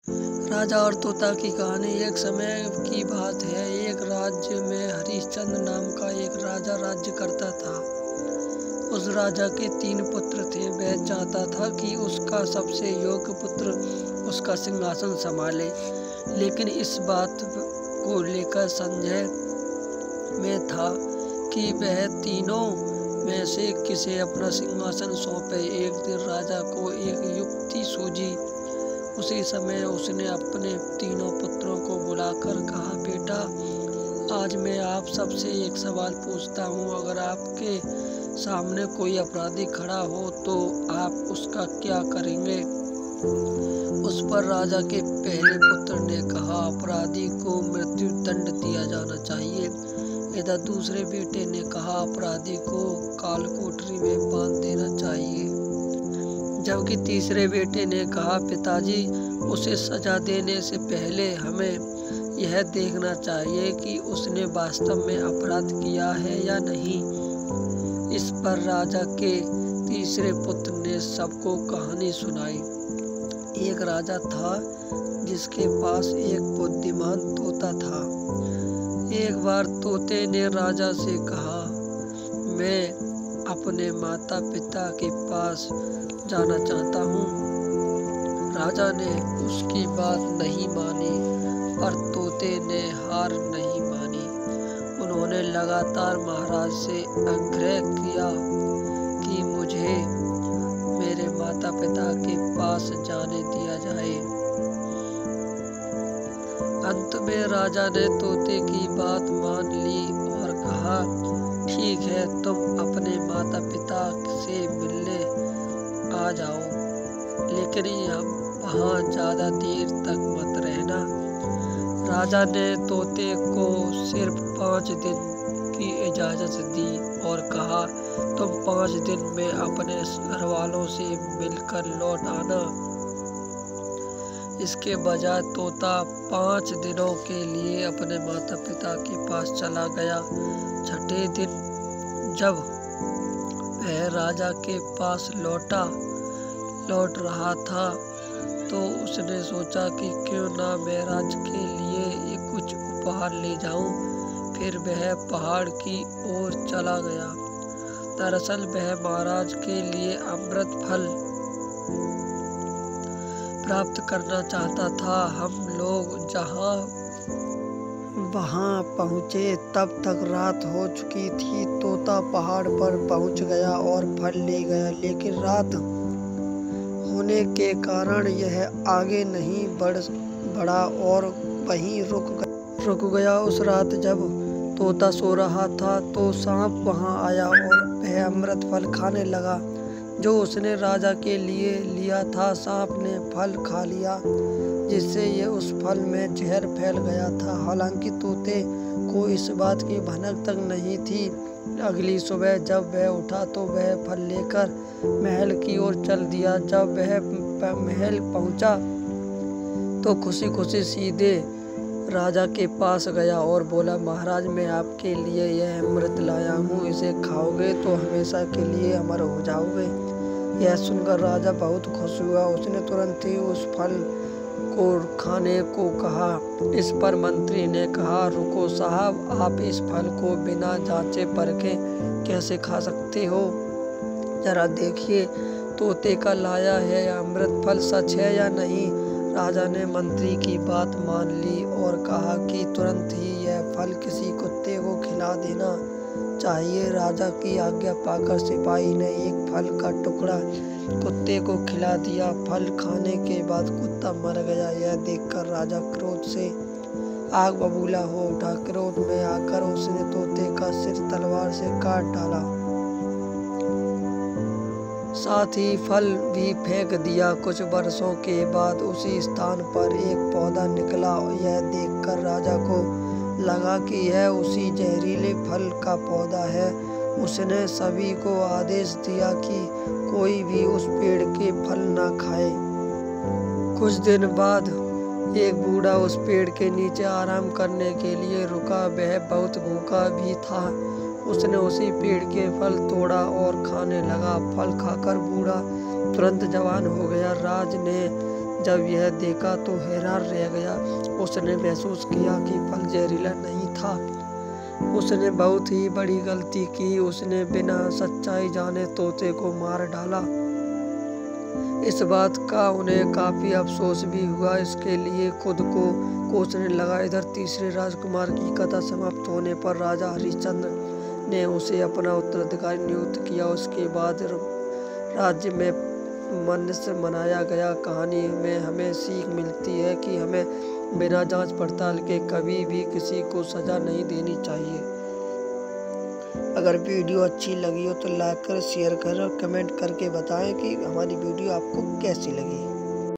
राजा और तोता की कहानी। एक समय की बात है, एक राज्य में हरिश्चंद्र नाम का एक राजा राज्य करता था। उस राजा के 3 पुत्र थे। वह चाहता था कि उसका सबसे योग्य पुत्र उसका सिंहासन संभाले, लेकिन इस बात को लेकर संदेह में था कि वह तीनों में से किसे अपना सिंहासन सौंपे। एक दिन राजा को एक युक्ति सूझी। उसी समय उसने अपने तीनों पुत्रों को बुलाकर कहा, बेटा, आज मैं आप सबसे एक सवाल पूछता हूँ। अगर आपके सामने कोई अपराधी खड़ा हो तो आप उसका क्या करेंगे? उस पर राजा के पहले पुत्र ने कहा, अपराधी को मृत्यु दंड दिया जाना चाहिए। इधर दूसरे बेटे ने कहा, अपराधी को कालकोठरी में बांध देना चाहिए। जबकि तीसरे बेटे ने कहा, पिताजी, उसे सजा देने से पहले हमें यह देखना चाहिए कि उसने वास्तव में अपराध किया है या नहीं। इस पर राजा के तीसरे पुत्र ने सबको कहानी सुनाई। एक राजा था जिसके पास एक बुद्धिमान तोता था। एक बार तोते ने राजा से कहा, मैं अपने माता पिता के पास जाना चाहता हूँ। राजा ने उसकी बात नहीं मानी, पर तोते ने हार नहीं मानी। उन्होंने लगातार महाराज से आग्रह किया कि मुझे मेरे माता पिता के पास जाने दिया जाए। अंत में राजा ने तोते की बात मान ली और कहा, ठीक है, तुम अपने माता पिता से मिलने आ जाओ, लेकिन वहाँ ज़्यादा देर तक मत रहना। राजा ने तोते को सिर्फ 5 दिन की इजाज़त दी और कहा, तुम 5 दिन में अपने घर वालों से मिलकर लौट आना। इसके बजाय तोता 5 दिनों के लिए अपने माता पिता के पास चला गया। छठे दिन जब वह राजा के पास लौट रहा था तो उसने सोचा कि क्यों ना मैं राज्य के लिए कुछ उपहार ले जाऊं। फिर वह पहाड़ की ओर चला गया। दरअसल वह महाराज के लिए अमृत फल प्राप्त करना चाहता था। हम लोग जहाँ वहाँ पहुँचे तब तक रात हो चुकी थी। तोता पहाड़ पर पहुँच गया और फल ले गया, लेकिन रात होने के कारण यह आगे नहीं बढ़ा और वहीं रुक गया। उस रात जब तोता सो रहा था तो सांप वहाँ आया और वह अमृत फल खाने लगा जो उसने राजा के लिए लिया था। सांप ने फल खा लिया, जिससे ये उस फल में जहर फैल गया था। हालांकि तोते को इस बात की भनक तक नहीं थी। अगली सुबह जब वह उठा तो वह फल लेकर महल की ओर चल दिया। जब वह महल पहुंचा तो खुशी खुशी सीधे राजा के पास गया और बोला, महाराज, मैं आपके लिए यह अमृत लाया हूँ। इसे खाओगे तो हमेशा के लिए अमर हो जाओगे। यह सुनकर राजा बहुत खुश हुआ। उसने तुरंत ही उस फल को खाने को कहा। इस पर मंत्री ने कहा, रुको साहब, आप इस फल को बिना जांचे परखे कैसे खा सकते हो? जरा देखिए, तोते का लाया है अमृत फल सच है या नहीं? राजा ने मंत्री की बात मान ली और कहा कि तुरंत ही यह फल किसी कुत्ते को खिला देना चाहिए। राजा की आज्ञा पाकर सिपाही ने एक फल का टुकड़ा कुत्ते को खिला दिया। फल खाने के बाद कुत्ता मर गया। यह देखकर राजा क्रोध से आग बबूला हो उठा। क्रोध में आकर उसने तोते का सिर तलवार से काट डाला, साथ ही फल भी फेंक दिया। कुछ वर्षों के बाद उसी स्थान पर एक पौधा निकला। यह देखकर राजा को लगा कि यह उसी जहरीले फल का पौधा है। उसने सभी को आदेश दिया कि कोई भी उस पेड़ के फल न खाए। कुछ दिन बाद एक बूढ़ा उस पेड़ के नीचे आराम करने के लिए रुका। वह बहुत भूखा भी था। उसने उसी पेड़ के फल तोड़ा और खाने लगा। फल खाकर बूढ़ा तुरंत जवान हो गया। राज ने जब यह देखा तो हैरान रह गया। उसने महसूस किया कि फल जहरीला नहीं था। उसने बहुत ही बड़ी गलती की। उसने बिना सच्चाई जाने तोते को मार डाला। इस बात का उन्हें काफी अफसोस भी हुआ। इसके लिए खुद को कोसने लगा। इधर तीसरे राजकुमार की कथा समाप्त होने पर राजा हरिश्चंद्र ने उसे अपना उत्तराधिकारी नियुक्त किया। उसके बाद राज्य में मन्स्य मनाया गया। कहानी में हमें सीख मिलती है कि हमें बिना जांच पड़ताल के कभी भी किसी को सजा नहीं देनी चाहिए। अगर वीडियो अच्छी लगी हो तो लाइक कर, शेयर कर और कमेंट करके बताएं कि हमारी वीडियो आपको कैसी लगी।